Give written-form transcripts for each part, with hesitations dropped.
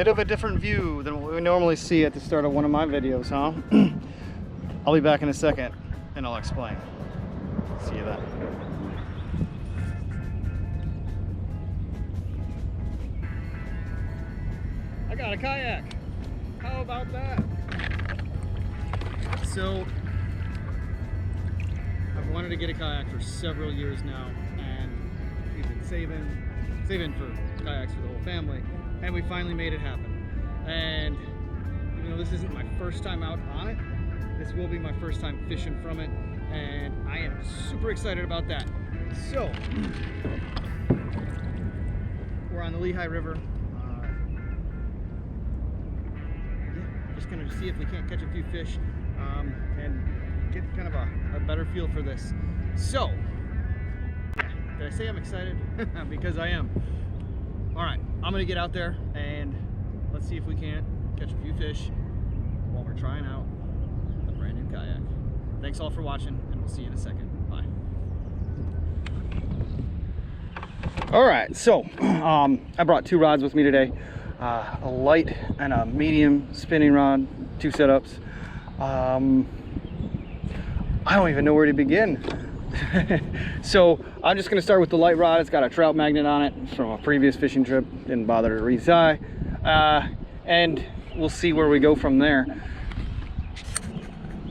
Bit of a different view than what we normally see at the start of one of my videos, huh? I'll be back in a second and I'll explain. See you then. I got a kayak. How about that? So, I've wanted to get a kayak for several years now, and we've been saving for kayaks for the whole family, and we finally made it happen. And even though this isn't my first time out on it, this will be my first time fishing from it, and I am super excited about that. So, we're on the Lehigh River. Just gonna see if we can't catch a few fish and get kind of a better feel for this. So, did I say I'm excited? Because I am. All right, I'm gonna get out there and let's see if we can't catch a few fish while we're trying out a brand new kayak. Thanks all for watching, and we'll see you in a second. Bye. All right, so I brought two rods with me today. A light and a medium spinning rod, two setups. I don't even know where to begin. So I'm just gonna start with the light rod. It's got a trout magnet on it from a previous fishing trip. Didn't bother to re-tie. And we'll see where we go from there.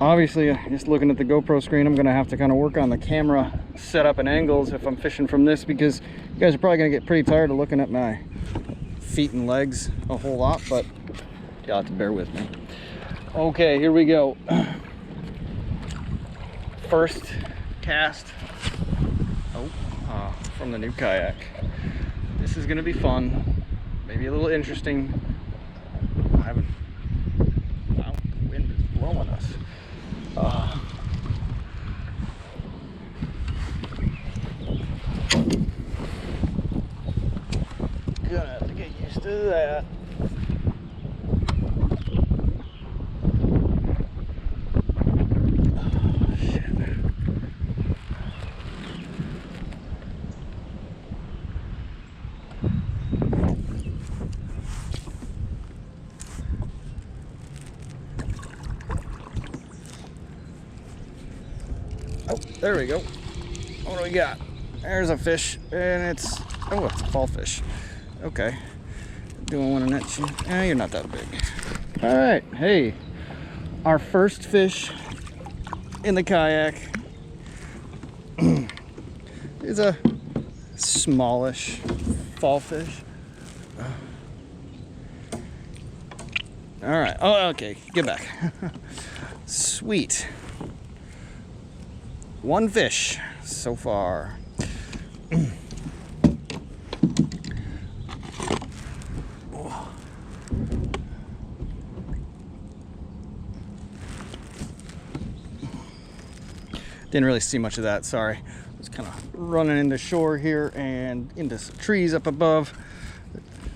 Obviously, just looking at the GoPro screen, I'm gonna have to kind of work on the camera setup and angles if I'm fishing from this, because you guys are probably gonna get pretty tired of looking at my feet and legs a whole lot, but you'll have to bear with me. Okay, here we go. First cast from the new kayak. This is gonna be fun, maybe a little interesting. Wow, the wind is blowing us. Gonna have to get used to that. Oh, shit. Oh, there we go. What do we got? There's a fish, and it's a fall fish. Okay, do I want to net you? You're not that big. All right, hey, our first fish in the kayak is a smallish fall fish. All right, oh, okay, get back. Sweet. One fish so far. Didn't really see much of that, sorry. I was kind of running into shore here and into some trees up above.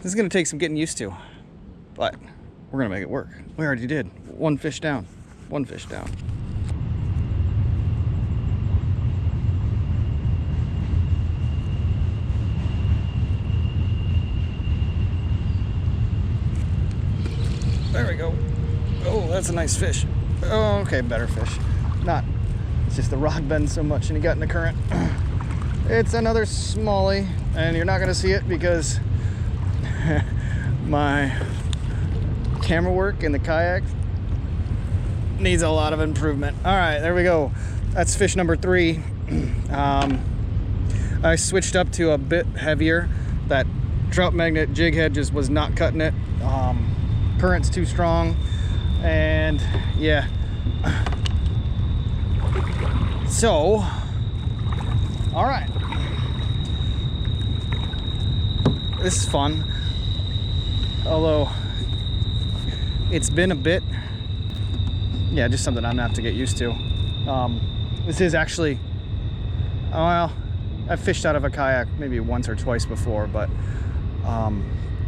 This is gonna take some getting used to, but we're gonna make it work. We already did. One fish down. One fish down. There we go. Oh, that's a nice fish. Oh, okay, better fish. Not. It's just the rod bends so much and he got in the current. It's another smallie, and you're not gonna see it because my camera work in the kayak needs a lot of improvement. All right, there we go. That's fish number 3. I switched up to a bit heavier. That trout magnet jig head just was not cutting it. Current's too strong, and yeah. So, all right, this is fun, although it's been a bit, yeah, just something I'm gonna have to get used to. This is actually, well, I've fished out of a kayak maybe once or twice before, but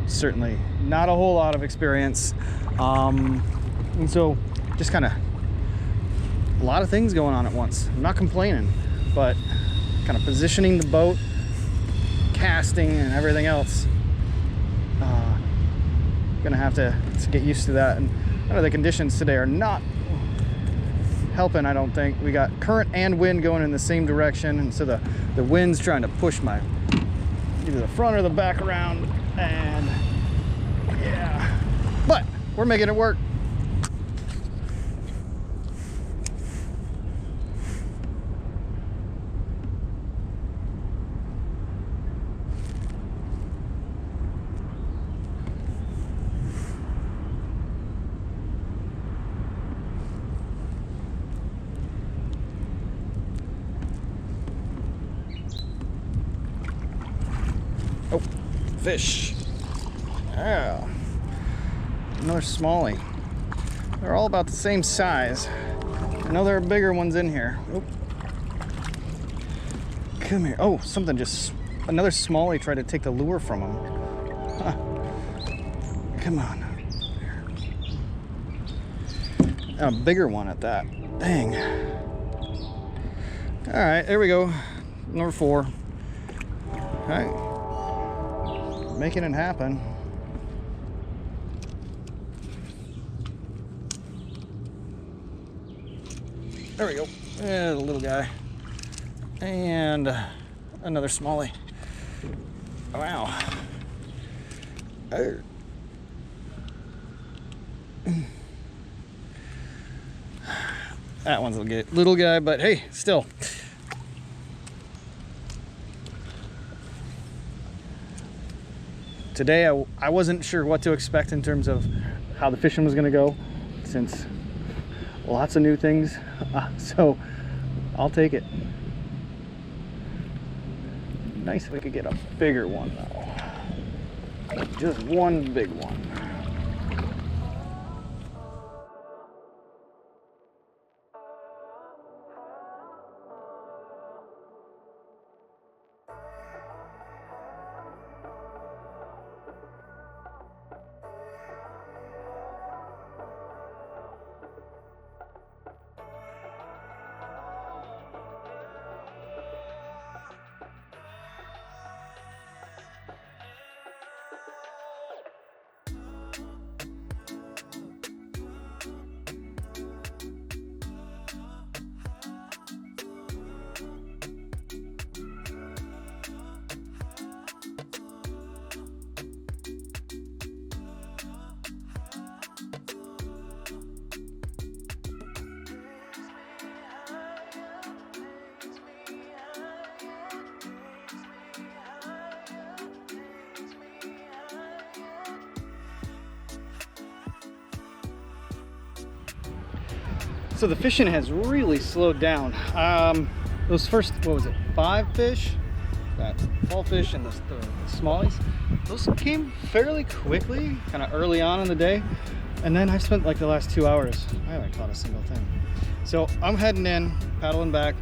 certainly not a whole lot of experience. And so just kind of a lot of things going on at once. I'm not complaining, but kind of positioning the boat, casting, and everything else gonna have to get used to that. And I know the conditions today are not helping, I don't think. We got current and wind going in the same direction, and so the wind's trying to push my either the front or the back around, and yeah, but we're making it work. Oh, fish. Yeah. Another smallie. They're all about the same size. I know there are bigger ones in here. Oh. Come here. Oh, something just... Another smallie tried to take the lure from him. Huh. Come on. A bigger one at that. Dang. All right, there we go. Number 4. All right. Making it happen. There we go. The little guy. And another smallie. Wow. That one's a little guy, but hey, still. Today I wasn't sure what to expect in terms of how the fishing was going to go, since lots of new things, so I'll take it. Nice if we could get a bigger one though. Just one big one. So the fishing has really slowed down. Those first, what was it, 5 fish? That fall fish and the smallies, those came fairly quickly, kind of early on in the day. And then I spent like the last 2 hours, I haven't caught a single thing. So I'm heading in, paddling back.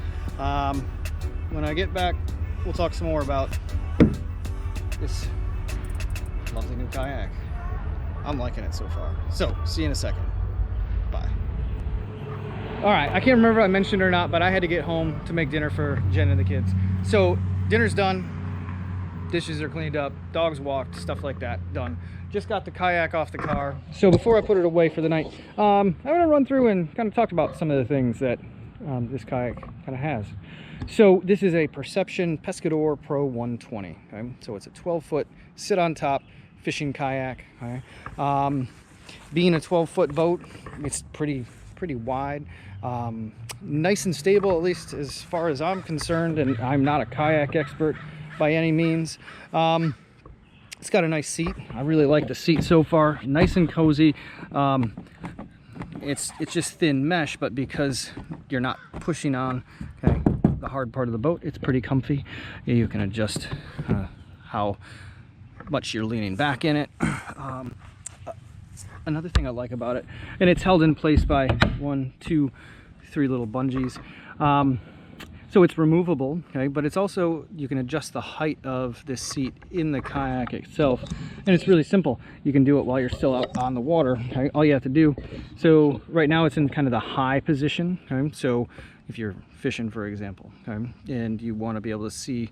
When I get back, we'll talk some more about this lovely new kayak. I'm liking it so far. So, see you in a second. Bye. All right, I can't remember if I mentioned or not, but I had to get home to make dinner for Jen and the kids. So dinner's done, dishes are cleaned up, dogs walked, stuff like that, done. Just got the kayak off the car. So before I put it away for the night, I'm gonna run through and kind of talk about some of the things that this kayak kind of has. So this is a Perception Pescador Pro 120, okay? So it's a 12-foot sit on top fishing kayak, okay? Being a 12-foot boat, it's pretty wide, nice and stable, at least as far as I'm concerned, and I'm not a kayak expert by any means. It's got a nice seat. I really like the seat so far, nice and cozy. It's just thin mesh, but because you're not pushing on the hard part of the boat, it's pretty comfy. You can adjust how much you're leaning back in it. Another thing I like about it, and it's held in place by 1, 2, 3 little bungees. So it's removable, okay, but it's also, you can adjust the height of this seat in the kayak itself, and it's really simple. You can do it while you're still out on the water, okay? All you have to do, so right now it's in kind of the high position, okay? So if you're fishing, for example, okay, and you want to be able to see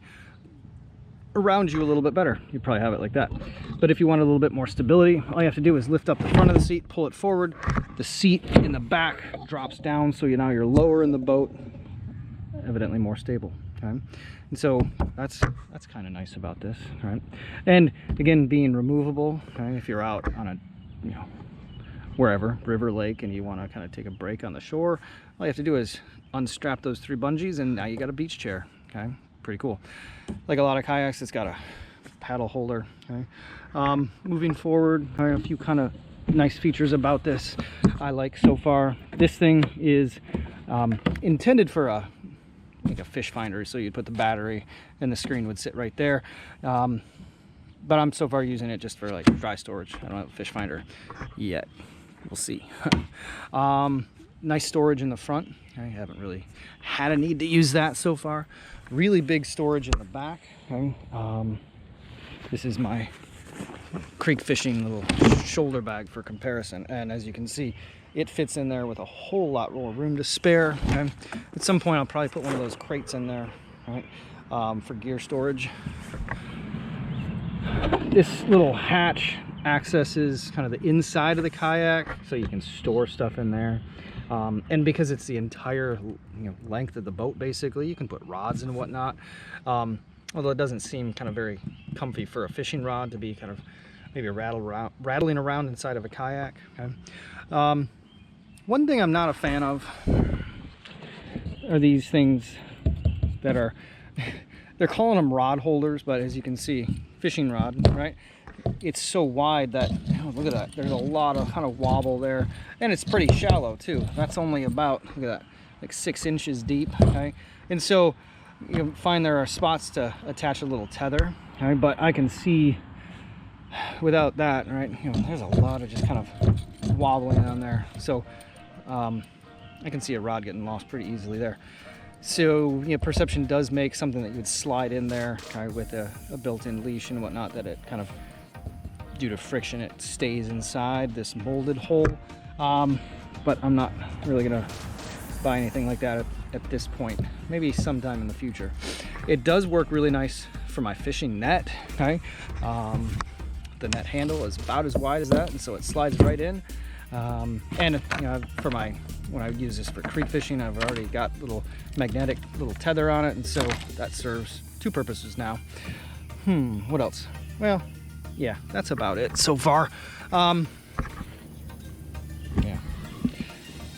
around you a little bit better, you probably have it like that. But if you want a little bit more stability, all you have to do is lift up the front of the seat, pull it forward. The seat in the back drops down, so now you're lower in the boat, evidently more stable. Okay? And so that's kind of nice about this, right? And again, being removable. Okay? If you're out on a, you know, wherever, river, lake, and you want to kind of take a break on the shore, all you have to do is unstrap those 3 bungees, and now you got a beach chair. Okay, pretty cool. Like a lot of kayaks, it's got a paddle holder. Okay, moving forward, a few kind of nice features about this I like so far. This thing is intended for like a fish finder, so you'd put the battery and the screen would sit right there. But I'm so far using it just for like dry storage. I don't have a fish finder yet. We'll see. Nice storage in the front. I haven't really had a need to use that so far. Really big storage in the back. Okay. This is my creek fishing little shoulder bag for comparison, and as you can see, it fits in there with a whole lot more room to spare. Okay. At some point I'll probably put one of those crates in there, right, for gear storage. This little hatch accesses kind of the inside of the kayak, so you can store stuff in there. And because it's the entire length of the boat, basically, you can put rods and whatnot. Although it doesn't seem kind of very comfy for a fishing rod to be kind of maybe rattling around inside of a kayak. Okay? One thing I'm not a fan of are these things that are, they're calling them rod holders, but as you can see, fishing rod, right? It's so wide that, oh, look at that, there's a lot of kind of wobble there, and it's pretty shallow too. That's only about, look at that, like 6 inches deep. Okay, and so you find there are spots to attach a little tether. Okay, but I can see without that, right, there's a lot of just kind of wobbling on there, so I can see a rod getting lost pretty easily there. So Perception does make something that you would slide in there, okay, with a built-in leash and whatnot, that it kind of, due to friction, it stays inside this molded hole. But I'm not really gonna buy anything like that at this point. Maybe sometime in the future. It does work really nice for my fishing net. Okay, the net handle is about as wide as that, and so it slides right in. And for when I use this for creek fishing, I've already got little magnetic little tether on it, and so that serves 2 purposes now. What else? Well, yeah, that's about it so far. Yeah,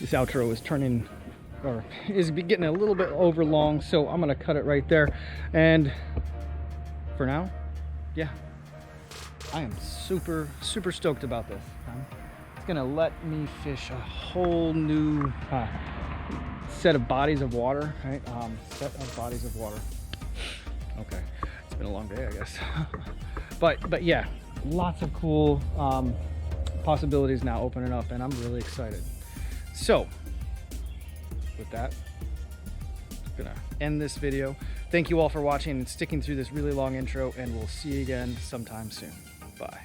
this outro is turning, or is getting a little bit over long, so I'm gonna cut it right there. And for now, yeah, I am super stoked about this. It's gonna let me fish a whole new set of bodies of water, right? Set of bodies of water. Okay, it's been a long day, I guess. but yeah, lots of cool possibilities now opening up, and I'm really excited. So with that, I'm gonna end this video. Thank you all for watching and sticking through this really long intro, and we'll see you again sometime soon. Bye.